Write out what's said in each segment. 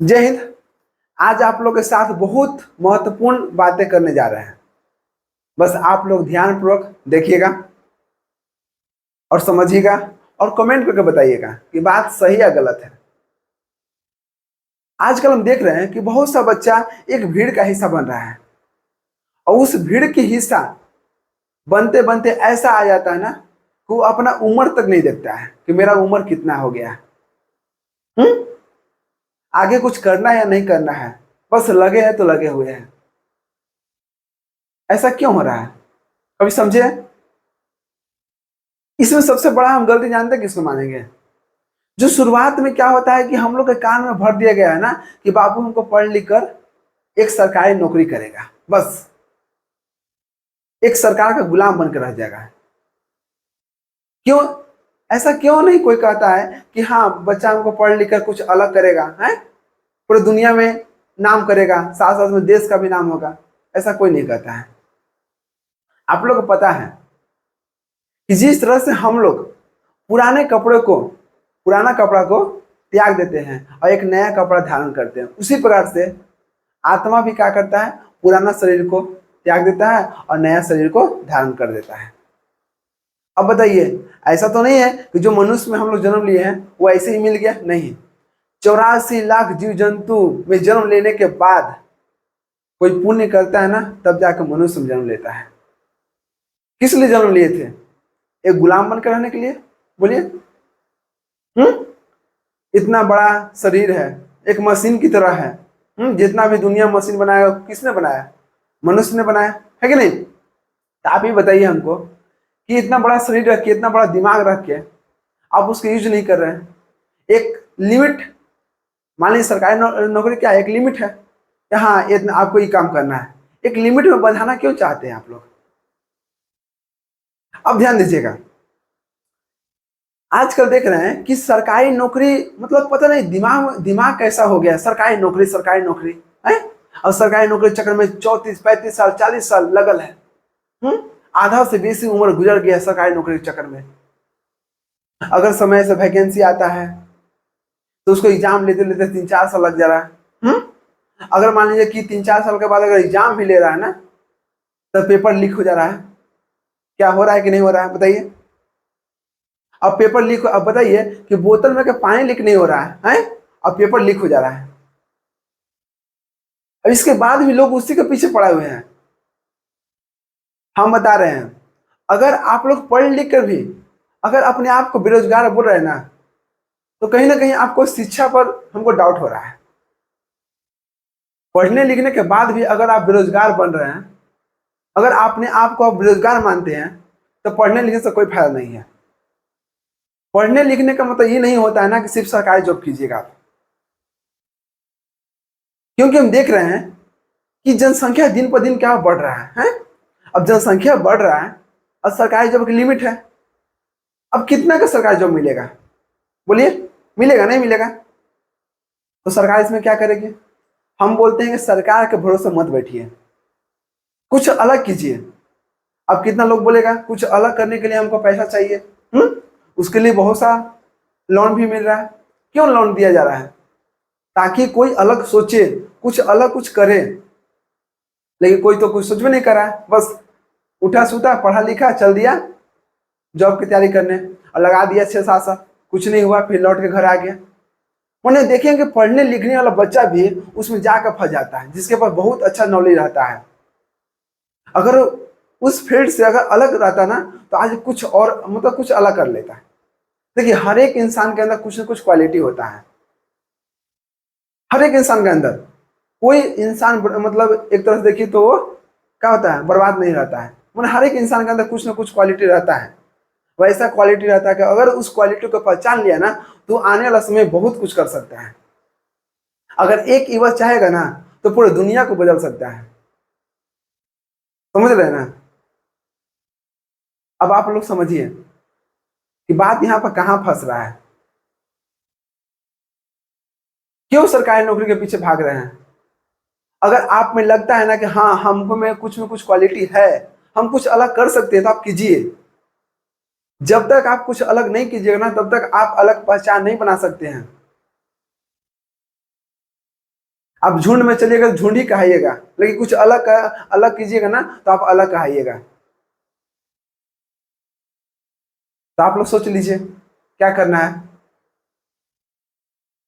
जय हिंद। आज आप लोग के साथ बहुत महत्वपूर्ण बातें करने जा रहे हैं। बस आप लोग ध्यानपूर्वक देखिएगा और समझिएगा और कमेंट करके बताइएगा कि बात सही या गलत है। आजकल हम देख रहे हैं कि बहुत सा बच्चा एक भीड़ का हिस्सा बन रहा है और उस भीड़ की हिस्सा बनते बनते ऐसा आ जाता है ना कि वो अपना उम्र तक नहीं देखता है कि मेरा उम्र कितना हो गया है। आगे कुछ करना है या नहीं करना है, बस लगे हैं तो लगे हुए हैं। ऐसा क्यों हो रहा है, कभी समझे? इसमें सबसे बड़ा हम गलती जानते हैं किसको मानेंगे? जो शुरुआत में क्या होता है कि हम लोग के कान में भर दिया गया है ना कि बाबू हमको पढ़ लिख कर एक सरकारी नौकरी करेगा, बस एक सरकार का गुलाम बनकर रह जाएगा। क्यों? ऐसा क्यों नहीं कोई कहता है कि हाँ बच्चा हमको पढ़ लिख कर कुछ अलग करेगा, है पूरी दुनिया में नाम करेगा, साथ साथ में देश का भी नाम होगा। ऐसा कोई नहीं कहता है। आप लोग को पता है कि जिस तरह से हम लोग पुराने कपड़े को पुराना कपड़ा को त्याग देते हैं और एक नया कपड़ा धारण करते हैं, उसी प्रकार से आत्मा भी क्या करता है, पुराना शरीर को त्याग देता है और नया शरीर को धारण कर देता है। अब बताइए, ऐसा तो नहीं है कि जो मनुष्य में हम लोग जन्म लिए हैं वो ऐसे ही मिल गया, नहीं। 84 लाख जीव जंतु में जन्म लेने के बाद कोई पुण्य करता है ना, तब जाकर मनुष्य में जन्म लेता है। किस लिए जन्म लिए थे? एक गुलाम बनकर रहने के लिए? बोलिए। इतना बड़ा शरीर है, एक मशीन की तरह है। जितना भी दुनिया मशीन बनाया किसने बनाया? मनुष्य ने बनाया, है कि नहीं? तो आप ही बताइए हमको कि इतना बड़ा शरीर रख के, इतना बड़ा दिमाग रख के आप उसको यूज नहीं कर रहे हैं। एक लिमिट, मान लीजिए सरकारी नौकरी क्या है, एक लिमिट है कि हाँ इतना आपको ये काम करना है। एक लिमिट में बंधाना क्यों चाहते हैं आप लोग? अब ध्यान दीजिएगा, आजकल देख रहे हैं कि सरकारी नौकरी मतलब पता नहीं दिमाग दिमाग कैसा हो गया है। सरकारी नौकरी है, और सरकारी नौकरी के चक्कर में 34 35 साल 40 साल लगल है। आधा से बेसी उम्र गुजर गया सरकारी नौकरी के चक्कर में। अगर समय से वैकेंसी आता है तो उसको एग्जाम लेते लेते 3 4 साल लग जा रहा है। अगर मान लीजिए कि 3 4 साल के बाद अगर एग्जाम भी ले रहा है ना, तो पेपर लीक हो जा रहा है। क्या हो रहा है कि नहीं हो रहा है, बताइए। अब पेपर लीक, अब बताइए कि बोतल में का पानी लीक नहीं हो रहा है, अब पेपर लीक हो जा रहा है। अब इसके बाद भी लोग उसी के पीछे पड़े हुए हैं। हम बता रहे हैं, अगर आप लोग पढ़ लिख कर भी अगर अपने आप को बेरोजगार बोल रहे हैं ना, तो कहीं ना कहीं आपको शिक्षा पर हमको डाउट हो रहा है। पढ़ने लिखने के बाद भी अगर आप बेरोजगार बन रहे हैं, अगर अपने आप को आप बेरोजगार मानते हैं, तो पढ़ने लिखने से कोई फायदा नहीं है। पढ़ने लिखने का मतलब ये नहीं होता है ना कि सिर्फ सरकारी जॉब कीजिएगा आप। क्योंकि हम देख रहे हैं कि जनसंख्या दिन पर दिन क्या बढ़ रहा है? अब जनसंख्या बढ़ रहा है और सरकारी जॉब की लिमिट है। अब कितना का सरकारी जॉब मिलेगा, बोलिए? मिलेगा नहीं मिलेगा? तो सरकार इसमें क्या करेगी? हम बोलते हैं कि सरकार के भरोसे मत बैठिए, कुछ अलग कीजिए। अब कितना लोग बोलेगा कुछ अलग करने के लिए हमको पैसा चाहिए, उसके लिए बहुत सा लोन भी मिल रहा है। क्यों लोन दिया जा रहा है? ताकि कोई अलग सोचे, कुछ अलग कुछ करे। लेकिन कोई तो कुछ सोच भी नहीं कर रहा है, बस उठा सूता पढ़ा लिखा चल दिया जॉब की तैयारी करने और लगा दिया 6 7 साल, कुछ नहीं हुआ, फिर लौट के घर आ गया। उन्हें देखेंगे पढ़ने लिखने वाला बच्चा भी उसमें जाकर फंस जाता है, जिसके पास बहुत अच्छा नॉलेज रहता है। अगर उस फील्ड से अगर अलग रहता ना, तो आज कुछ और मतलब कुछ अलग कर लेता है। देखिए, हर एक इंसान के अंदर कुछ ना कुछ क्वालिटी होता है। हर एक इंसान के अंदर कोई इंसान मतलब एक तरह से देखिए तो वो क्या होता है, बर्बाद नहीं रहता है। मतलब हर एक इंसान के अंदर कुछ ना कुछ क्वालिटी रहता है। वैसा क्वालिटी रहता है कि अगर उस क्वालिटी को पहचान लिया ना, तो आने वाला समय बहुत कुछ कर सकता है। अगर एक युवा चाहेगा ना, तो पूरी दुनिया को बदल सकता है। समझ रहे हैं ना? अब आप लोग समझिए कि बात यहाँ पर कहाँ फंस रहा है। क्यों सरकारी नौकरी के पीछे भाग रहे हैं? अगर आप में लगता है ना कि हाँ हमको में कुछ क्वालिटी है, हम कुछ अलग कर सकते हैं, तो आप कीजिए। जब तक आप कुछ अलग नहीं कीजिएगा ना, तब तक आप अलग पहचान नहीं बना सकते हैं। आप झुंड में चलिएगा तो झुंड ही कहाइएगा, लेकिन कुछ अलग अलग कीजिएगा ना तो आप अलग कहाइएगा। तो आप लोग सोच लीजिए क्या करना है।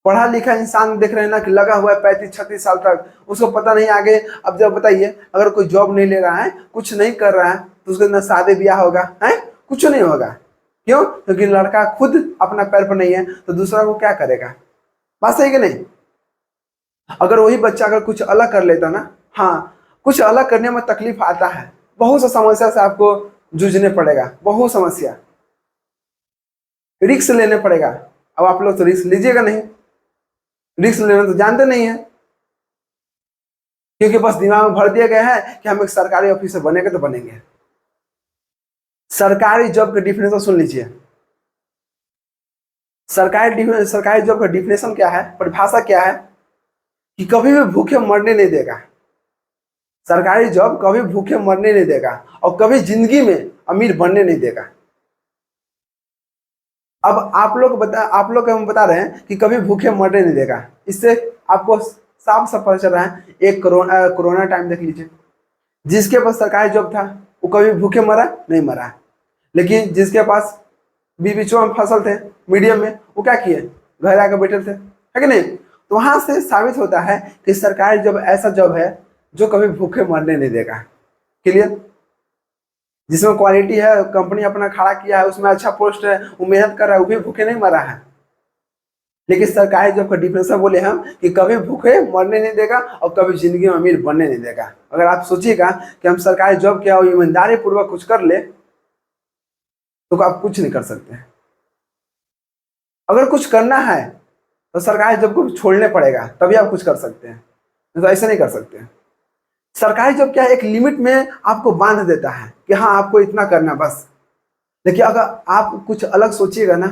पढ़ा लिखा इंसान देख रहे हैं ना कि लगा हुआ है 35-36 साल तक, उसको पता नहीं आगे। अब जब बताइए, अगर कोई जॉब नहीं ले रहा है, कुछ नहीं कर रहा है, तो उसके ना शादी ब्याह होगा है, कुछ नहीं होगा। क्यों? क्योंकि लड़का खुद अपना पैर पर नहीं है तो दूसरा को क्या करेगा। बात सही कि नहीं? अगर वही बच्चा अगर कुछ अलग कर लेता ना, हाँ, कुछ अलग करने में तकलीफ आता है, बहुत सा समस्या से आपको जूझने पड़ेगा, बहुत समस्या, रिस्क लेने पड़ेगा। अब आप लोग तो रिस्क लीजिएगा नहीं, रिस्क लेना तो जानते नहीं है, क्योंकि बस दिमाग में भर दिया गया है कि हम एक सरकारी ऑफिसर बनेंगे तो बनेंगे। सरकारी जॉब का डिफिनेशन सुन लीजिए। सरकारी जॉब का डिफिनेशन क्या है, परिभाषा क्या है, कि कभी भी भूखे मरने नहीं देगा। सरकारी जॉब कभी भूखे मरने नहीं देगा और कभी जिंदगी में अमीर बनने नहीं देगा। अब आप लोग को हम बता रहे हैं कि कभी भूखे मरने नहीं देगा। इससे आपको साफ साफ पता चल रहा है। एक कोरोना टाइम देख लीजिए, जिसके पास सरकारी जॉब था वो कभी भूखे मरा नहीं मरा, लेकिन जिसके पास बीचों में फसल थे, मीडियम में, वो क्या किए, घर आकर बैठे थे, है कि नहीं? तो वहां से साबित होता है कि सरकारी जॉब ऐसा जॉब है जो कभी भूखे मरने नहीं देगा। क्लियर? जिसमें क्वालिटी है, कंपनी अपना खड़ा किया है, उसमें अच्छा पोस्ट है, वो मेहनत कर रहा है, वो भी भूखे नहीं मरा है। लेकिन सरकारी जॉब का डिफिनेशन बोले हम कि कभी भूखे मरने नहीं देगा और कभी जिंदगी में अमीर बनने नहीं देगा। अगर आप सोचिएगा कि हम सरकारी जॉब किया और ईमानदारी पूर्वक कुछ कर ले, तो आप कुछ नहीं कर सकते। अगर कुछ करना है तो सरकारी जॉब को छोड़ने पड़ेगा, तभी आप कुछ कर सकते हैं, नहीं तो ऐसे नहीं कर सकते। सरकारी जॉब क्या है, एक लिमिट में आपको बांध देता है कि हाँ आपको इतना करना बस। देखिए, अगर आप कुछ अलग सोचिएगा ना,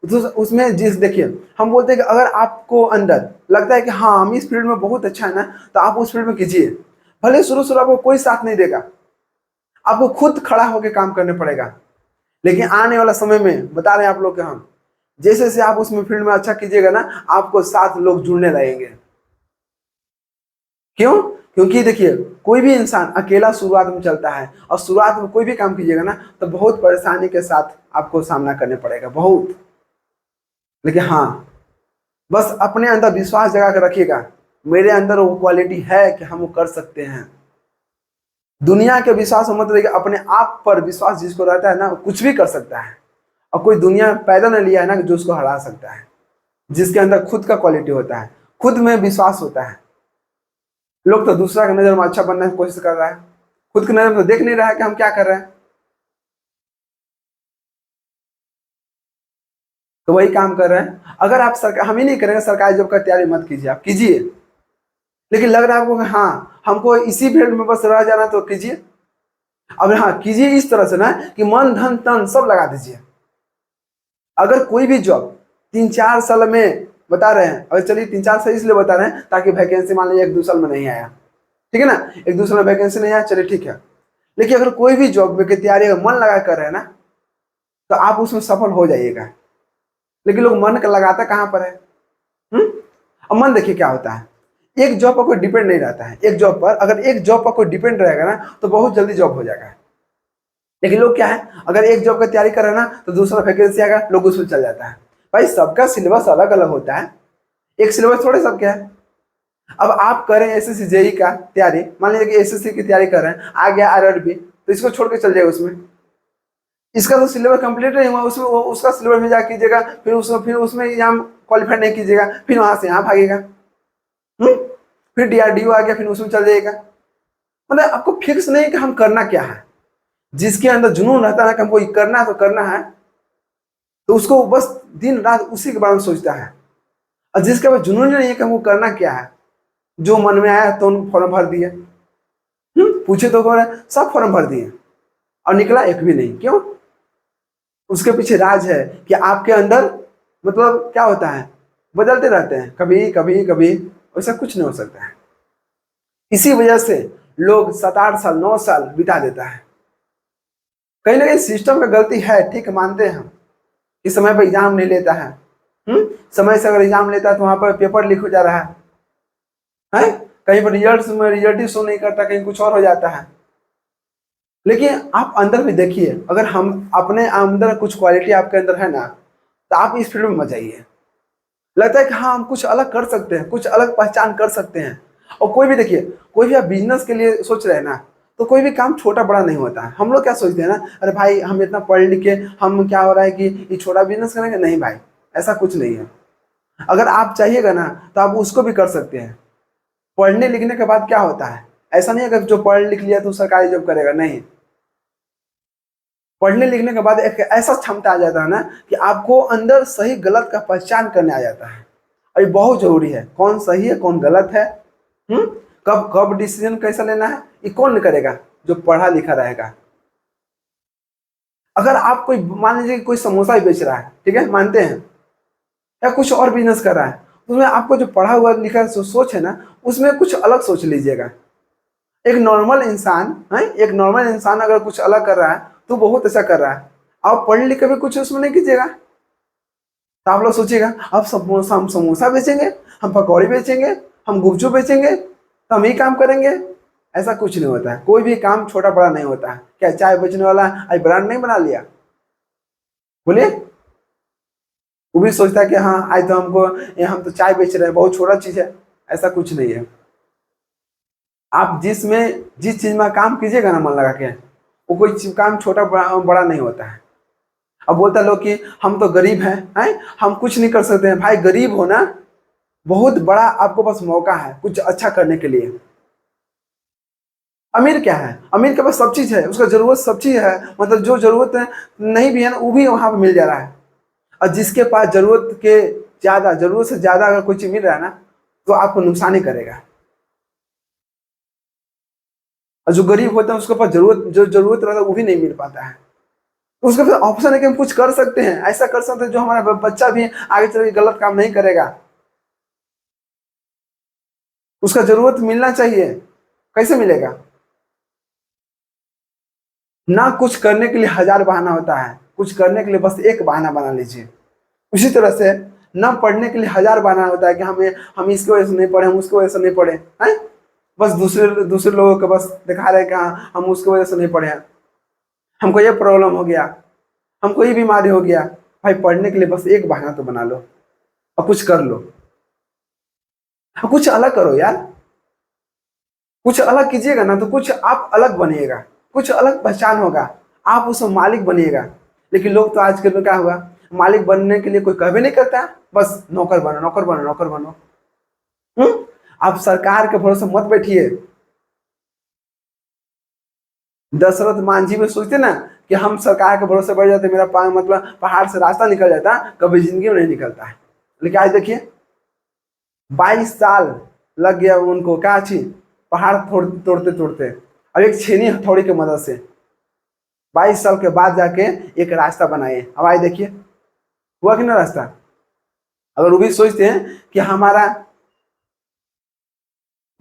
तो उसमें जिस देखिए, हम बोलते हैं कि अगर आपको अंदर लगता है कि हाँ हम इस फील्ड में बहुत अच्छा है ना, तो आप उस फील्ड में कीजिए। भले शुरू शुरू आपको कोई साथ नहीं देगा, आपको खुद खड़ा होकर काम करने पड़ेगा, लेकिन आने वाला समय में बता रहे हैं आप लोग के हम, जैसे जैसे आप उसमें फील्ड में अच्छा कीजिएगा ना, आपको साथ लोग जुड़ने लगेंगे। क्यों? क्योंकि देखिए, कोई भी इंसान अकेला शुरुआत में चलता है, और शुरुआत में कोई भी काम कीजिएगा ना तो बहुत परेशानी के साथ आपको सामना करने पड़ेगा, बहुत। लेकिन हाँ, बस अपने अंदर विश्वास जगा कर रखिएगा, मेरे अंदर वो क्वालिटी है कि हम वो कर सकते हैं। दुनिया के विश्वास मत रहिए, अपने आप पर विश्वास जिसको रहता है ना, वो कुछ भी कर सकता है। और कोई दुनिया में पैदा नहीं लिया है ना कि जो उसको हरा सकता है। जिसके अंदर खुद का क्वालिटी होता है, खुद में विश्वास होता है। लोग तो दूसरा की नजर में अच्छा बनने की कोशिश कर रहा है, खुद की नजर में तो देख नहीं रहा है कि हम क्या कर रहे हैं। तो वही काम कर रहे हैं। अगर आप सरकार, हम ही नहीं करेंगे, सरकारी जॉब का तैयारी मत कीजिए, आप कीजिए। लेकिन लग रहा है आपको कि हाँ हमको इसी फील्ड में बस रह जाना, तो कीजिए। अब हाँ, कीजिए इस तरह से ना कि मन धन तन सब लगा दीजिए। अगर कोई भी जॉब 3-4 साल में बता रहे हैं, अगर चलिए 3-4 साल इसलिए बता रहे हैं ताकि वैकेंसी मान लीजिए 1-2 साल में नहीं आया, ठीक है ना, 1-2 साल में वैकेंसी नहीं आया, चलिए ठीक है। लेकिन अगर कोई भी जॉब में की तैयारी अगर मन लगा कर रहे हैं ना, तो आप उसमें सफल हो जाइएगा। लेकिन लोग मन का लगाता कहाँ पर है? अब मन देखिए क्या होता है, एक जॉब पर कोई डिपेंड नहीं रहता है। एक जॉब पर, अगर एक जॉब पर कोई डिपेंड रहेगा ना तो बहुत जल्दी जॉब हो जाएगा। लेकिन लोग क्या है, अगर एक जॉब का तैयारी कर रहे हैं ना तो दूसरा वैकेंसी आएगा, लोग उसमें चल जाता है। भाई सबका सिलेबस अलग अलग होता है, एक सिलेबस थोड़े सबके है। अब आप करें एसएससी जेई का तैयारी, मान लीजिए कि एसएससी की तैयारी कर रहे हैं, आ गया आरआरबी, तो इसको छोड़ के चल जाएगा उसमें। इसका तो सिलेबस कंप्लीट नहीं हुआ, उसमें उसका सिलेबस में जा कीजिएगा, फिर उसमें एग्जाम क्वालिफाई नहीं कीजिएगा, फिर वहां से यहाँ भागेगा। फिर डीआरडीओ आ गया, फिर उसमें चल जाएगा। मतलब आपको फिक्स नहीं कि हम करना क्या है। जिसके अंदर जुनून रहता है कि हमको ये करना है तो करना है, तो उसको बस दिन रात उसी के बारे में सोचता है। और जिसके पास जुनून नहीं है कि हमको करना क्या है, जो मन में आया तो फॉर्म भर दिए, पूछे तो सब फॉर्म भर दिए और निकला एक भी नहीं। क्यों? उसके पीछे राज है कि आपके अंदर मतलब क्या होता है, बदलते रहते हैं, कभी कभी कभी, वैसा कुछ नहीं हो सकता है। इसी वजह से लोग 7-8 साल 9 साल बिता देता है। कहीं ना कहीं सिस्टम का गलती है, ठीक मानते हैं हम, कि समय पर एग्जाम नहीं लेता है। समय से अगर एग्जाम लेता है तो वहां पर पेपर लीक हो जा रहा है, है, कहीं पर रिजल्ट में रिजल्ट ही शो नहीं करता, कहीं कुछ और हो जाता है। लेकिन आप अंदर भी देखिए, अगर हम अपने अंदर कुछ क्वालिटी आपके अंदर है ना, तो आप इस फील्ड में मत जाइए। लगता है कि हाँ हम कुछ अलग कर सकते हैं, कुछ अलग पहचान कर सकते हैं। और कोई भी देखिए, कोई भी आप बिजनेस के लिए सोच रहे हैं ना, तो कोई भी काम छोटा बड़ा नहीं होता है। हम लोग क्या सोचते हैं ना, अरे भाई हम इतना पढ़ लिख के हम क्या हो रहा है कि ये छोटा बिजनेस करेंगे, नहीं भाई, ऐसा कुछ नहीं है। अगर आप चाहिएगा ना तो आप उसको भी कर सकते हैं। पढ़ने लिखने के बाद क्या होता है, ऐसा नहीं है कि जो पढ़ लिख लिया तो सरकारी जॉब करेगा, नहीं। पढ़ने लिखने के बाद एक ऐसा क्षमता आ जाता है ना कि आपको अंदर सही गलत का पहचान करने आ जाता है। और ये बहुत जरूरी है, कौन सही है कौन गलत है। हम्म कब कब डिसीजन कैसा लेना है, ये कौन करेगा, जो पढ़ा लिखा रहेगा। अगर आप कोई मान लीजिए कोई समोसा ही बेच रहा है, ठीक है, मानते हैं, या कुछ और बिजनेस कर रहा है, उसमें आपको जो पढ़ा हुआ लिखा सोच है ना, उसमें कुछ अलग सोच लीजिएगा। एक नॉर्मल इंसान है, एक नॉर्मल इंसान अगर कुछ अलग कर रहा है तो बहुत अच्छा कर रहा है। आप पढ़ लिख के भी कुछ उसमें नहीं कीजिएगा, तो आप लोग सोचिएगा अब समोसा, हम समोसा बेचेंगे, हम पकौड़ी बेचेंगे, हम गुपचुप बेचेंगे, तो हम ही काम करेंगे। ऐसा कुछ नहीं होता है, कोई भी काम छोटा बड़ा नहीं होता है। क्या चाय बेचने वाला आज ब्रांड नहीं बना लिया, बोलिए। वो भी सोचता है कि हाँ आज तो हमको, ये हम तो चाय बेच रहे हैं, बहुत छोटा चीज है। ऐसा कुछ नहीं है। आप जिस चीज में काम कीजिएगा ना मन लगा के, वो कोई काम छोटा बड़ा नहीं होता है। अब बोलता है लोग कि हम तो गरीब हैं, हम कुछ नहीं कर सकते हैं। भाई गरीब होना बहुत बड़ा आपको पास मौका है कुछ अच्छा करने के लिए। अमीर क्या है, अमीर के पास सब चीज है, उसका जरूरत सब चीज है, मतलब जो जरूरत है नहीं भी है ना, वो भी वहां पर मिल जा रहा है। और जिसके पास जरूरत से ज्यादा अगर कोई चीज मिल रहा है ना, तो आपको नुकसान ही करेगा। और जो गरीब होता है उसके पास जो जरूरत रहता है वो भी नहीं मिल पाता है। तो उसके पास ऑप्शन है कि हम कुछ कर सकते हैं, ऐसा कर सकते हैं जो हमारा बच्चा भी आगे चल के गलत काम नहीं करेगा। उसका जरूरत मिलना चाहिए, कैसे मिलेगा। ना कुछ करने के लिए हजार बहाना होता है, कुछ करने के लिए बस एक बहाना बना लीजिए। उसी तरह से ना पढ़ने के लिए हजार बहाना होता है कि हम इसकी वजह से नहीं पढ़े, हम उसकी वजह से नहीं पढ़े हैं। बस दूसरे दूसरे लोगों को बस दिखा रहे हैं कि हाँ हम उसकी वजह से नहीं पढ़े हैं, हमको ये प्रॉब्लम हो गया, हमको ये बीमारी हो गया। भाई पढ़ने के लिए बस एक बहाना तो बना लो और कुछ कर लो। हाँ, कुछ अलग करो यार, कुछ अलग कीजिएगा ना तो कुछ आप अलग बनिएगा, कुछ अलग पहचान होगा, आप उसमें मालिक बनिएगा। लेकिन लोग तो आजकल में क्या हुआ, मालिक बनने के लिए कोई कभी नहीं करता, बस नौकर बनो नौकर बनो नौकर बनो। हम्म आप सरकार के भरोसे मत बैठिए। दशरथ मांझी में सोचते ना कि हम सरकार के भरोसे बैठ जाते, मेरा मतलब पहाड़ से रास्ता निकल जाता, कभी जिंदगी में नहीं निकलता है। लेकिन आज देखिए 22 साल लग गया उनको, क्या चीज, पहाड़ तोड़ते तोड़ते। अब एक छेनी हथौड़ी की मदद से 22 साल के बाद जाके एक रास्ता बनाए। अब आज देखिए हुआ कि ना रास्ता। अगर वो भी सोचते हैं कि हमारा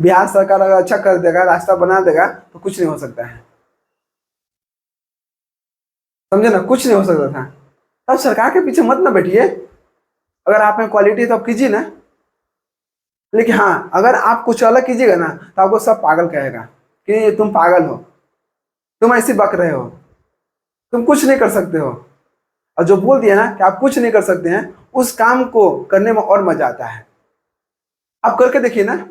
बिहार सरकार अगर अच्छा कर देगा, रास्ता बना देगा, तो कुछ नहीं हो सकता है। समझे ना, कुछ नहीं हो सकता था। तब सरकार के पीछे मत ना बैठिए, अगर आप में क्वालिटी है तो आप कीजिए ना। लेकिन हाँ अगर आप कुछ अलग कीजिएगा ना, तो आपको सब पागल कहेगा कि तुम पागल हो, तुम ऐसे बक रहे हो, तुम कुछ नहीं कर सकते हो। और जो बोल दिया ना कि आप कुछ नहीं कर सकते हैं, उस काम को करने में और मजा आता है। आप करके देखिए ना,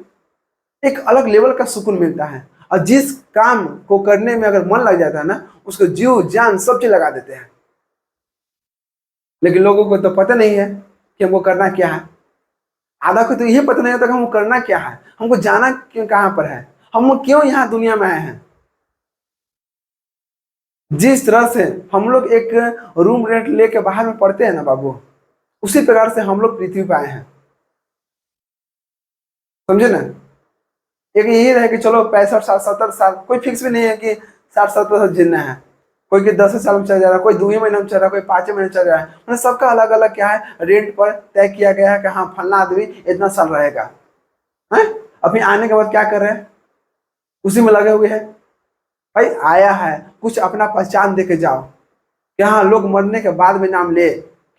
एक अलग लेवल का सुकून मिलता है। और जिस काम को करने में अगर मन लग जाता है ना, उसको जीव जान सब चीज लगा देते हैं। लेकिन लोगों को तो पता नहीं है कि हमको करना क्या है। आधा को तो यही पता नहीं होता कि हमको करना क्या है, हमको जाना क्यों कहाँ पर है, हम क्यों यहाँ दुनिया में आए हैं। जिस तरह से हम लोग एक रूम रेंट लेके बाहर में पढ़ते हैं ना बाबू, उसी प्रकार से हम लोग पृथ्वी पे आए हैं। समझे ना, एक यही रहे कि चलो 65 साल 70 साल, कोई फिक्स भी नहीं है कि 60 70 साल जीना है। कोई कि 10 साल में चल जा रहा है, कोई 2 ही महीने में चल रहा है, कोई 5 महीने में चल रहा है। मतलब सबका अलग अलग क्या है, रेंट पर तय किया गया है कि हाँ फलना आदमी इतना साल रहेगा है। अभी आने के बाद क्या कर रहे हैं, उसी में लगे हुए हैं। भाई आया है कुछ अपना पहचान दे के जाओ कि हाँ लोग मरने के बाद में नाम ले,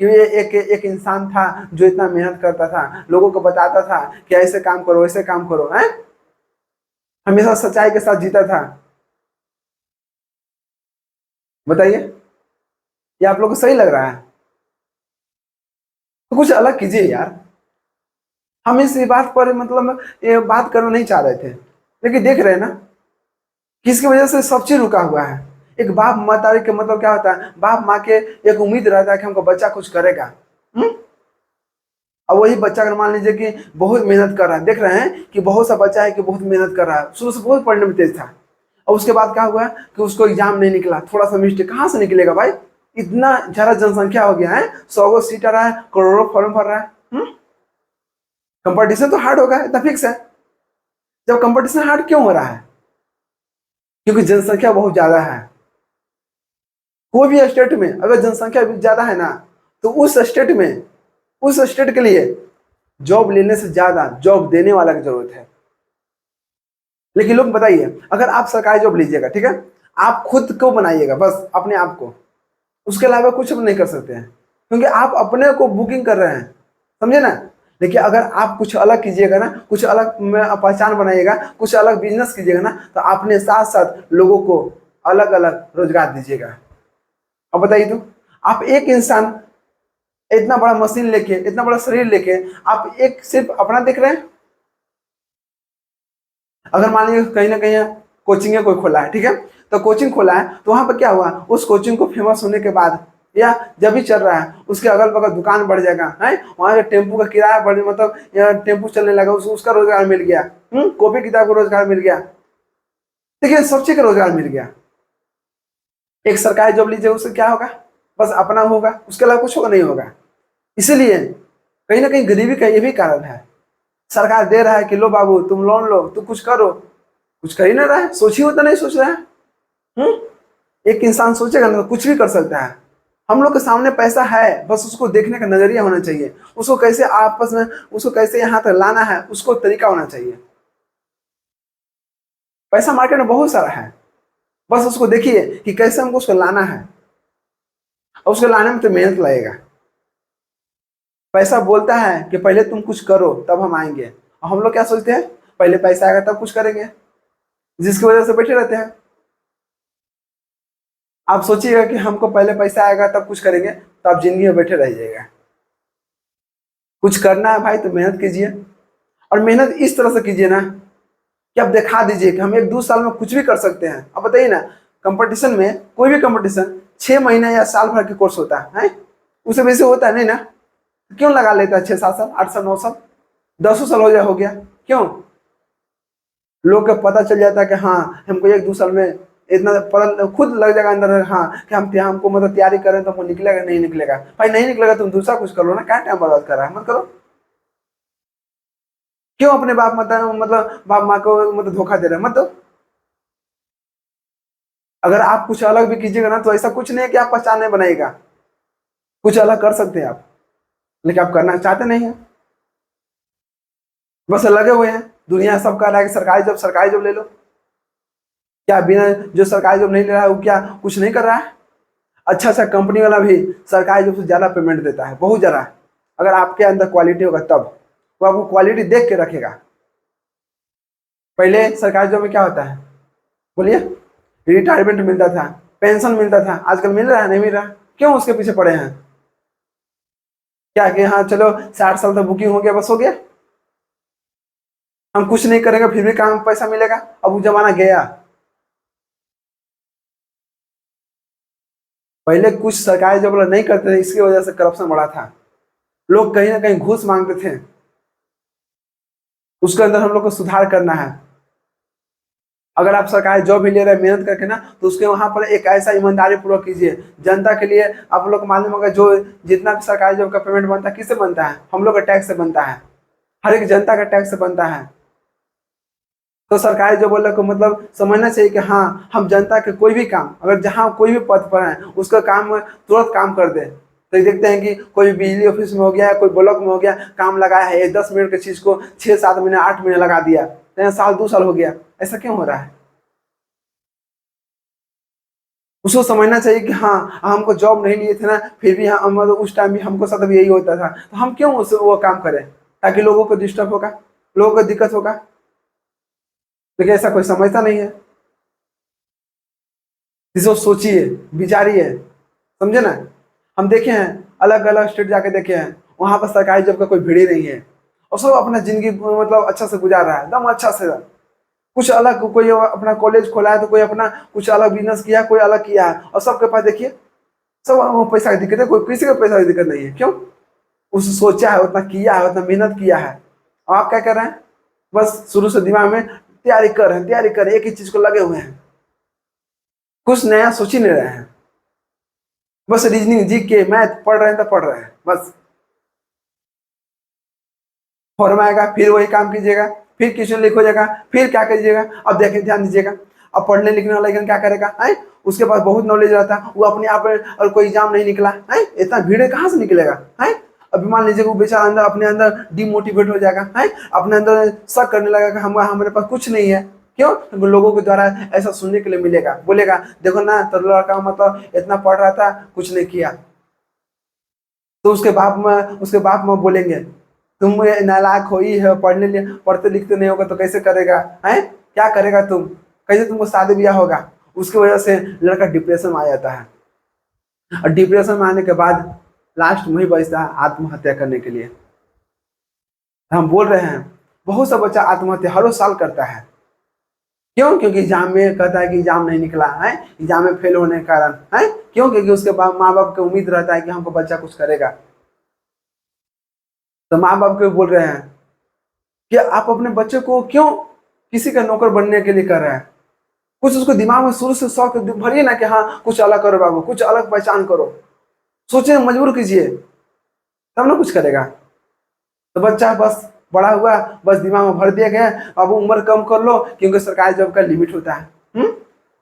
कि ये एक एक इंसान था जो इतना मेहनत करता था, लोगों को बताता था कि ऐसे काम करो, ऐसे काम करो, हैं, हमेशा सच्चाई के साथ जीता था। बताइए, ये आप लोग को सही लग रहा है? तो कुछ अलग कीजिए यार। हम इस बात पर मतलब ये बात करना नहीं चाह रहे थे, लेकिन देख रहे हैं ना किसकी वजह से सब चीज रुका हुआ है। एक बाप महतारी के मतलब क्या होता है, बाप माँ के एक उम्मीद रहता है कि हमको बच्चा कुछ करेगा। हम्म। अब वही बच्चा अगर मान लीजिए कि बहुत मेहनत कर रहा है, देख रहे हैं कि बहुत सा बच्चा है कि बहुत मेहनत कर रहा है, शुरू से बहुत पढ़ने में तेज था, और उसके बाद क्या हुआ कि उसको एग्जाम नहीं निकला, थोड़ा सा मिस्टेक, कहाँ से निकलेगा भाई? इतना ज्यादा जनसंख्या हो गया है, 100 सीट आ रहा है, करोड़ों फॉर्म भर रहा है। कंपटीशन तो हार्ड होगा, इतना फिक्स है। जब कंपटीशन हार्ड क्यों हो रहा है? क्योंकि जनसंख्या बहुत ज्यादा है। कोई भी स्टेट में अगर जनसंख्या ज्यादा है ना, तो उस स्टेट के लिए जॉब लेने से ज्यादा जॉब देने वाला की जरूरत है। लेकिन लोग बताइए, अगर आप सरकारी जॉब लीजिएगा, ठीक है, आप खुद को बनाइएगा बस, अपने आप को, उसके अलावा कुछ भी नहीं कर सकते हैं, क्योंकि आप अपने को बुकिंग कर रहे हैं, समझे ना? देखिए, अगर आप कुछ अलग कीजिएगा ना, कुछ अलग में पहचान बनाइएगा, कुछ अलग बिजनेस कीजिएगा ना, तो अपने साथ साथ लोगों को अलग अलग रोजगार दीजिएगा। अब बताइए तो, आप एक इंसान इतना बड़ा मशीन लेके, इतना बड़ा शरीर लेके, आप एक सिर्फ अपना देख रहे हैं। अगर मान लीजिए कहीं ना कहीं कोचिंग कोई खोला है, ठीक है, तो कोचिंग खोला है, तो वहां पर क्या हुआ, उस कोचिंग को फेमस होने के बाद या जब भी चल रहा है, उसके अगल बगल दुकान बढ़ जाएगा, है, वहां का टेम्पू का किराया बढ़, मतलब टेम्पू चलने लगा, उसका रोजगार मिल गया, कॉपी किताब को रोजगार मिल गया। देखिए, सब चीज का रोजगार मिल गया। एक सरकारी जॉब लीजिए, उससे क्या होगा? बस अपना होगा, उसके अलावा कुछ होगा नहीं होगा। इसीलिए कहीं ना कहीं गरीबी का ये भी कारण है। सरकार दे रहा है कि लो बाबू तुम लोन लो, तुम कुछ करो, कुछ कर ही ना रहा है, सोचिए, तो नहीं सोच रहा है। हम्म। एक इंसान सोचेगा ना तो कुछ भी कर सकता है। हम लोग के सामने पैसा है, बस उसको देखने का नजरिया होना चाहिए, उसको कैसे आपस में, उसको कैसे यहाँ तक लाना है, उसको तरीका होना चाहिए। पैसा मार्केट में बहुत सारा है, बस उसको देखिए कि कैसे हमको उसको लाना है, और उसको लाने में तो मेहनत लगेगा। पैसा बोलता है कि पहले तुम कुछ करो तब हम आएंगे, और हम लोग क्या सोचते हैं, पहले पैसा आएगा तब कुछ करेंगे, जिसकी वजह से बैठे रहते हैं। आप सोचिएगा कि हमको पहले पैसा आएगा तब कुछ करेंगे, तो आप जिंदगी में बैठे रह जाइएगा। कुछ करना है भाई तो मेहनत कीजिए, और मेहनत इस तरह से कीजिए ना कि आप दिखा दीजिए कि हम 1-2 साल में कुछ भी कर सकते हैं। अब बताइए ना, कंपटीशन में, कोई भी कंपटीशन 6 महीने या साल भर के कोर्स होता है, उससे वैसे होता है नहीं ना? क्यों लगा लेता है 6-7 साल, 8 साल, 9 साल, 10 साल हो गया? क्यों? लोग को पता चल जाता है कि हाँ, हमको 1-2 साल में इतना पता खुद लग जाएगा अंदर, हाँ, कि हम हमको मतलब तैयारी करें तो हमको निकलेगा नहीं निकलेगा। भाई नहीं निकलेगा, तुम दूसरा कुछ करो ना, क्या टाइम बर्बाद कर रहा है, मत करो। क्यों अपने बाप माता मतलब बाप माँ को मतलब धोखा दे रहे हैं, मत दो। अगर आप कुछ अलग भी कीजिएगा ना, तो ऐसा कुछ नहीं है कि आप पहचान नहीं बनाएगा, कुछ अलग कर सकते हैं आप, लेकिन आप करना चाहते नहीं है, बस लगे हुए हैं। दुनिया सब कह रहा है कि सरकारी जॉब ले लो। क्या बिना, जो सरकारी जॉब नहीं ले रहा है वो क्या कुछ नहीं कर रहा है? अच्छा अच्छा कंपनी वाला भी सरकारी जॉब से ज्यादा पेमेंट देता है, बहुत ज्यादा। अगर आपके अंदर क्वालिटी होगा तब वो आपको क्वालिटी देख के रखेगा। पहले सरकारी जॉब में क्या होता है, बोलिए? रिटायरमेंट मिलता था, पेंशन मिलता था, आजकल मिल रहा है नहीं मिल रहा? क्यों उसके पीछे पड़े हैं? क्या कि हाँ चलो 60 साल तक बुकिंग हो गया, बस हो गया, हम कुछ नहीं करेंगे फिर भी काम पैसा मिलेगा? अब वो जमाना गया। पहले कुछ सरकारी जॉब वाला नहीं करते थे, इसकी वजह से करप्शन बढ़ा था, लोग कहीं ना कहीं घूस मांगते थे। उसके अंदर हम लोग को सुधार करना है। अगर आप सरकारी जॉब भी ले रहे हैं मेहनत करके ना, तो उसके वहां पर एक ऐसा ईमानदारी पूर्वक कीजिए, जनता के लिए। आप लोग को मालूम होगा जो जितना भी सरकारी जॉब का पेमेंट बनता है किससे बनता है? हम लोग का टैक्स से बनता है, हर एक जनता का टैक्स से बनता है। तो सरकारी जॉब वाले को मतलब समझना चाहिए कि हाँ, हम जनता के कोई भी काम, अगर जहाँ कोई भी पद पर है उसका काम तुरंत काम कर दे। तो ये देखते हैं कि कोई बिजली ऑफिस में हो गया, कोई ब्लॉक में हो गया, काम लगाया है, 10 मिनट की चीज को 6-7 महीने 8 महीने लगा दिया, तो यहाँ साल 2 साल हो गया। ऐसा क्यों हो रहा है? उसको समझना चाहिए कि हाँ हमको जॉब नहीं लिए थे ना, फिर भी हम मतलब उस टाइम भी हमको साथ भी यही होता था, तो हम क्यों उस वो काम करें ताकि लोगों को डिस्टर्ब होगा, लोगों को दिक्कत होगा। लेकिन ऐसा कोई समझता नहीं है। इसको सोचिए, विचारिए, समझे ना। हम देखे हैं, अलग अलग स्टेट जाके देखे हैं, वहां पर सरकारी जॉब का कोई भीड़ ही नहीं है, और सब अपना जिंदगी मतलब अच्छा से गुजार रहा है, एकदम अच्छा से। कुछ अलग, कोई अपना कॉलेज खोला है तो कोई अपना कुछ अलग बिजनेस किया, कोई अलग किया है, और सबके पास देखिए सब पैसा की दिक्कत है, कोई किसी को पैसा की दिक्कत नहीं है। क्यों? उस सोचा है, उतना किया है, उतना मेहनत किया है। और आप क्या कर रहे हैं? बस शुरू से दिमाग में तैयारी कर रहे हैं, तैयारी कर रहे हैं, एक ही चीज को लगे हुए हैं, कुछ नया सोच ही नहीं रहे हैं। बस रीजनिंग, जी के, मैथ पढ़ रहे हैं तो पढ़ रहे हैं बस। फॉर्म आएगा फिर वही काम कीजिएगा, फिर क्वेश्चन लिख हो जाएगा, फिर क्या कीजिएगा। अब देखिए, ध्यान दीजिएगा, अब पढ़ने लिखने वाला लेकिन क्या करेगा है, उसके पास बहुत नॉलेज रहता है, वो अपने आप और कोई एग्जाम नहीं निकला है, इतना भीड़ कहाँ से निकलेगा है। अभी मान लीजिए वो बेचारा अंदर अपने अंदर डिमोटिवेट हो जाएगा है, अपने अंदर शक करने लगेगा कि हम हमारे पास कुछ नहीं है। क्यों? क्योंकि लोगों के द्वारा ऐसा सुनने के लिए मिलेगा, बोलेगा देखो ना तो लड़का मतलब इतना पढ़ रहा था, कुछ नहीं किया। तो उसके बाप में बोलेंगे तुम नालायक हो ही है, पढ़ते लिखते नहीं होगा तो कैसे करेगा है, क्या करेगा तुम, कैसे तुमको शादी ब्याह होगा। उसकी वजह से लड़का डिप्रेशन में आ जाता है, और डिप्रेशन में आने के बाद लास्ट में ही बचता है आत्महत्या करने के लिए। हम बोल रहे हैं बहुत सा बच्चा आत्महत्या हर रोज साल करता है। क्यों? क्योंकि एग्जाम में कहता है कि एग्जाम नहीं निकला है, एग्जाम में फेल होने के कारण है। क्यों? क्योंकि उसके माँ बाप को उम्मीद रहता है कि हमको बच्चा कुछ करेगा। तो माँ बाप को बोल रहे हैं कि आप अपने बच्चे को क्यों किसी का नौकर बनने के लिए कर रहे हैं। कुछ उसको दिमाग में शुरू से शौक भरिए ना कि हाँ कुछ अलग करो बाबू, कुछ अलग पहचान करो, सोचे, मजबूर कीजिए, तब ना कुछ करेगा। तो बच्चा बस बड़ा हुआ, बस दिमाग में भर दिया गया अब उम्र कम कर लो, क्योंकि सरकारी जॉब का लिमिट होता है।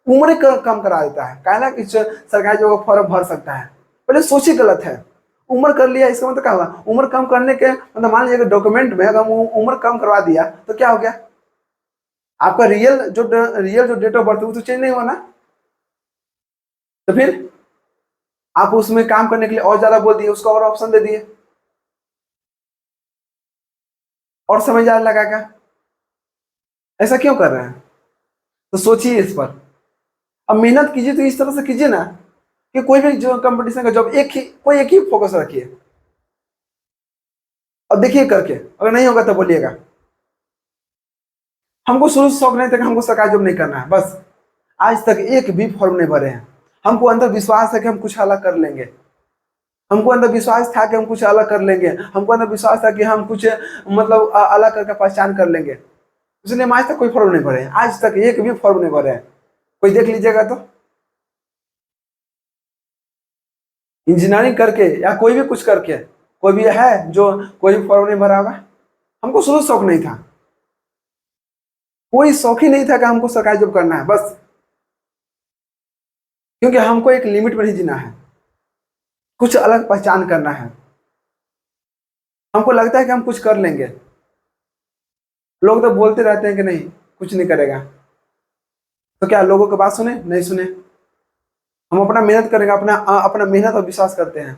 उम्र कम करा देता है, कहना कि सरकारी जॉब का फॉर्म भर सकता है। पहले सोचिए, गलत है। उम्र कर लिया इसका मतलब क्या हुआ? उम्र कम करने के मतलब मान लीजिए डॉक्यूमेंट में अगर उम्र कम करवा दिया तो क्या हो गया? आपका रियल जो डेट ऑफ बर्थ है वो तो चेंज नहीं हुआ ना। तो फिर आप उसमें काम करने के लिए और ज्यादा बोल दिए, उसको और ऑप्शन दे दिए, और समय ज्यादा लगाएगा। ऐसा क्यों कर रहे हैं? तो सोचिए इस पर। अब मेहनत कीजिए तो इस तरह से कीजिए ना कि कोई भी जो कंपटीशन का जॉब एक ही फोकस रखिए, और देखिए करके, अगर नहीं होगा तो बोलिएगा। हमको शुरू से शौक नहीं था कि हमको सरकारी जॉब नहीं करना है, बस आज तक एक भी फॉर्म नहीं भरे हैं। हमको अंदर विश्वास है कि हम कुछ अलग कर लेंगे, हमको अंदर विश्वास था कि हम कुछ अलग कर लेंगे, हमको अंदर विश्वास था कि हम कुछ मतलब अलग करके पहचान कर लेंगे। इसलिए हम आज तक कोई फॉर्म नहीं भरे हैं, आज तक एक भी फॉर्म नहीं भरे हैं। कोई देख लीजिएगा तो, इंजीनियरिंग करके या कोई भी कुछ करके कोई भी है जो कोई भी फॉर्म नहीं भरा होगा? हमको शुरू से शौक नहीं था, कोई शौक ही नहीं था कि हमको सरकारी जॉब करना है, बस क्योंकि हमको एक लिमिट में ही जीना है, कुछ अलग पहचान करना है। हमको लगता है कि हम कुछ कर लेंगे। लोग तो बोलते रहते हैं कि नहीं कुछ नहीं करेगा, तो क्या लोगों की बात सुने? नहीं सुने। हम अपना मेहनत करेंगे, अपना अपना मेहनत और विश्वास करते हैं।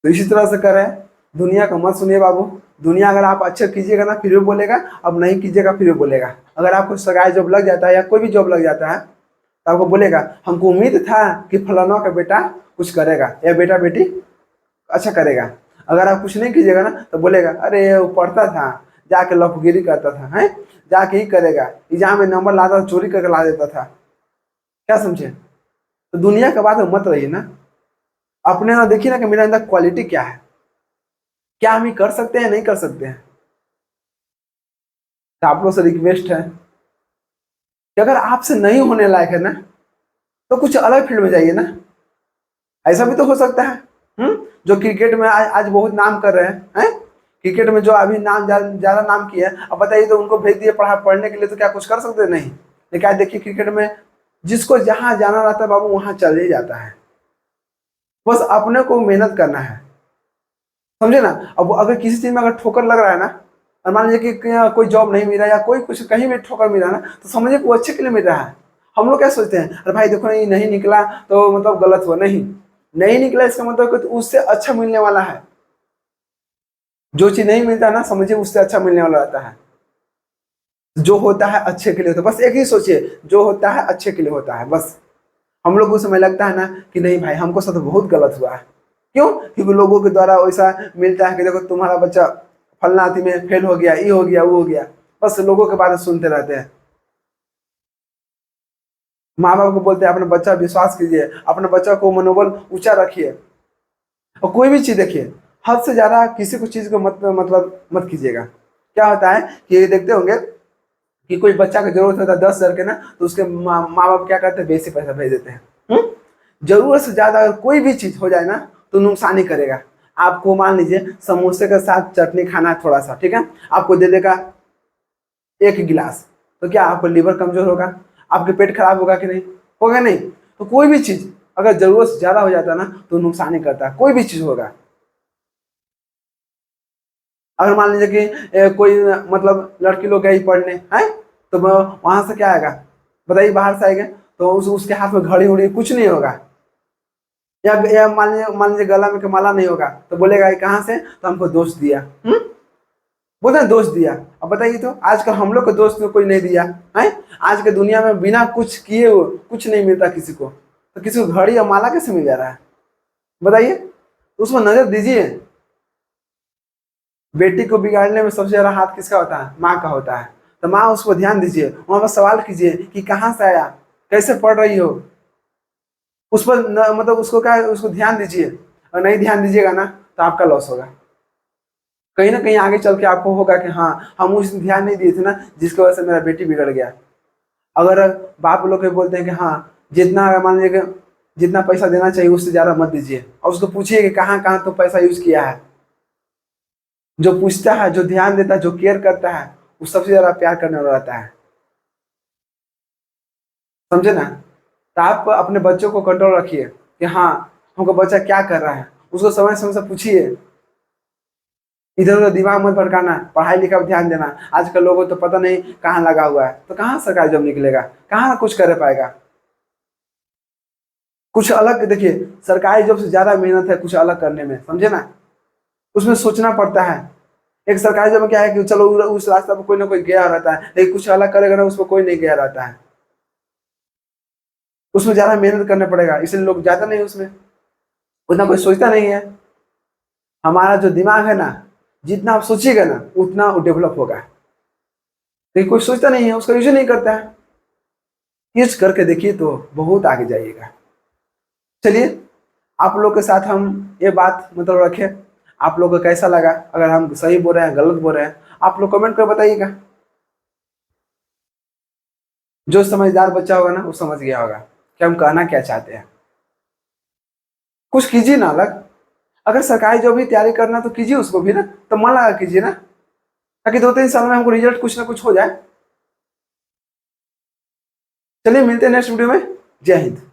तो इसी तरह से करें, दुनिया का मत सुनिए बाबू। दुनिया अगर आप अच्छा कीजिएगा ना फिर भी बोलेगा, अब नहीं कीजिएगा फिर भी बोलेगा। अगर आपको सरकारी जॉब लग जाता है या कोई भी जॉब लग जाता है तो आपको बोलेगा हमको उम्मीद था कि फलाना का बेटा कुछ करेगा या बेटा बेटी अच्छा करेगा। अगर आप कुछ नहीं कीजिएगा ना तो बोलेगा अरे वो पढ़ता था, जाके लफगिरी करता था, है जाके ही करेगा, एग्जाम में नंबर लाता था, चोरी करके ला देता था। क्या समझे? तो दुनिया का बात में मत रहिए ना, अपने ना देखिए ना कि मेरे अंदर क्वालिटी क्या है, क्या हम ये कर सकते हैं नहीं कर सकते हैं। तो आप लोग से रिक्वेस्ट है कि अगर आपसे नहीं होने लायक है ना तो कुछ अलग फील्ड में जाइए ना। ऐसा भी तो हो सकता है। जो क्रिकेट में आज बहुत नाम कर रहे हैं, क्रिकेट में जो अभी नाम ज्यादा नाम किए हैं, अब बताइए तो उनको भेज दिए पढ़ने के लिए तो क्या कुछ कर सकते? नहीं। लेकिन आज देखिए क्रिकेट में जिसको जहां जाना रहता है बाबू वहां चले ही जाता है। बस अपने को मेहनत करना है, समझे ना। अब अगर किसी चीज में अगर ठोकर लग रहा है ना, और मान लीजिए कि कोई जॉब नहीं मिल रहा या कोई कुछ कहीं भी ठोकर मिल रहा है ना, तो समझिए वो अच्छे के लिए मिल रहा है। हम लोग क्या सोचते हैं, अरे भाई देखो नहीं नहीं निकला तो मतलब गलत हुआ, नहीं नहीं निकला इसका मतलब कि उससे अच्छा मिलने वाला है। जो चीज नहीं मिलता ना, समझिए उससे अच्छा मिलने वाला रहता है। जो होता है अच्छे के लिए होता है, बस एक ही सोचिए, जो होता है अच्छे के लिए होता है बस। हम लोग को समय लगता है ना कि नहीं भाई हमको साथ बहुत गलत हुआ है। क्यों? क्योंकि लोगों के द्वारा वैसा मिलता है कि देखो तुम्हारा बच्चा फलना आदि में फेल हो गया, ये हो गया वो हो गया, बस लोगों के बारे में सुनते रहते हैं। माँ बाप को बोलते हैं अपना बच्चा विश्वास कीजिए, अपने बच्चा को मनोबल ऊंचा रखिए। और कोई भी चीज देखिए, हद से ज्यादा किसी को चीज को मत कीजिएगा। क्या होता है कि ये देखते होंगे कि कोई बच्चा का जरूरत होता है 10,000 के ना, तो उसके माँ बाप क्या करते हैं, बेसी पैसा भेज देते हैं। जरूरत से ज्यादा अगर कोई भी चीज हो जाए ना, तो नुकसान ही करेगा। आपको मान लीजिए समोसे के साथ चटनी खाना है थोड़ा सा, ठीक है, आपको दे देगा 1 गिलास, तो क्या आपको लीवर कमजोर होगा, आपके पेट खराब होगा कि नहीं? होगा नहीं। तो कोई भी चीज अगर जरूरत से ज्यादा हो जाता है ना, तो नुकसान ही करता है, कोई भी चीज होगा। अगर मान लीजिए कि कोई मतलब लड़की लोग गई पढ़ने हैं, तो वहां से क्या आएगा, बताइए, बाहर से आएगा, तो उसके हाथ में घड़ी उड़ी कुछ नहीं होगा। या मान लीजिए गला में के माला नहीं होगा, तो बोलेगा ये कहाँ से, तो हमको दोस्त दिया। बोलते हैं दोस्त दिया। अब बताइए तो आजकल हम लोग को दोस्त तो कोई नहीं दिया है। आज के दुनिया में बिना कुछ किए हुए कुछ नहीं मिलता किसी को, तो किसी को घड़ी या माला कैसे मिल जा रहा है? बताइए, तो उसमें नजर दीजिए। बेटी को बिगाड़ने में सबसे ज्यादा हाथ किसका होता है? माँ का होता है। तो माँ उसको ध्यान दीजिए, वहां पर सवाल कीजिए कि कहाँ से आया, कैसे पढ़ रही हो, उस पर मतलब उसको क्या है, उसको ध्यान दीजिए। और नहीं ध्यान दीजिएगा ना, तो आपका लॉस होगा। कहीं ना कहीं आगे चल के आपको होगा कि हाँ, हम उस दिन ध्यान नहीं दिए थे ना, जिसकी वजह से मेरा बेटी बिगड़ गया। अगर बाप लोग के बोलते हैं कि हाँ, जितना अगर मान लीजिए कि जितना पैसा देना चाहिए उससे ज्यादा मत दीजिए, और उसको पूछिए कि कहाँ कहाँ तो पैसा यूज किया है। जो पूछता है, जो ध्यान देता है, जो केयर करता है, वो सबसे ज्यादा प्यार करने वाला रहता है। समझे ना? तो आप अपने बच्चों को कंट्रोल रखिए कि हाँ, हमको बच्चा क्या कर रहा है, उसको समय समय से पूछिए। इधर उधर दिमाग मत भटकाना, पढ़ाई लिखाई पर ध्यान देना। आजकल लोगों को तो पता नहीं कहाँ लगा हुआ है, तो कहाँ सरकारी जॉब निकलेगा, कहाँ कुछ कर पाएगा। कुछ अलग देखिए, सरकारी जॉब से ज्यादा मेहनत है कुछ अलग करने में, समझे ना? उसमें सोचना पड़ता है। एक सरकारी जॉब में क्या है कि चलो उस रास्ते पर कोई ना कोई गया रहता है, लेकिन कुछ अलग करेगा ना, उस पर कोई नहीं गया रहता है। उसमें ज्यादा मेहनत करना पड़ेगा, इसलिए लोग जाता नहीं उसमें, उतना कोई सोचता नहीं है। हमारा जो दिमाग है ना, जितना आप सोचिएगा ना उतना वो डेवलप होगा, लेकिन कोई सोचता नहीं है, उसका यूज नहीं करता है। यूज करके देखिए तो बहुत आगे जाइएगा। चलिए, आप लोग के साथ हम ये बात मतलब रखें। आप लोग को कैसा लगा? अगर हम सही बोल रहे हैं गलत बोल रहे हैं, आप लोग कमेंट कर बताइएगा। जो समझदार बच्चा होगा ना, वो समझ गया होगा कि हम कहना क्या चाहते हैं। कुछ कीजिए ना अलग। अगर सरकारी जॉब भी तैयारी करना तो कीजिए उसको भी ना, तो मन लगा कीजिए ना, ताकि 2-3 साल में हमको रिजल्ट कुछ ना कुछ हो जाए। चलिए मिलते हैं नेक्स्ट वीडियो में। जय हिंद।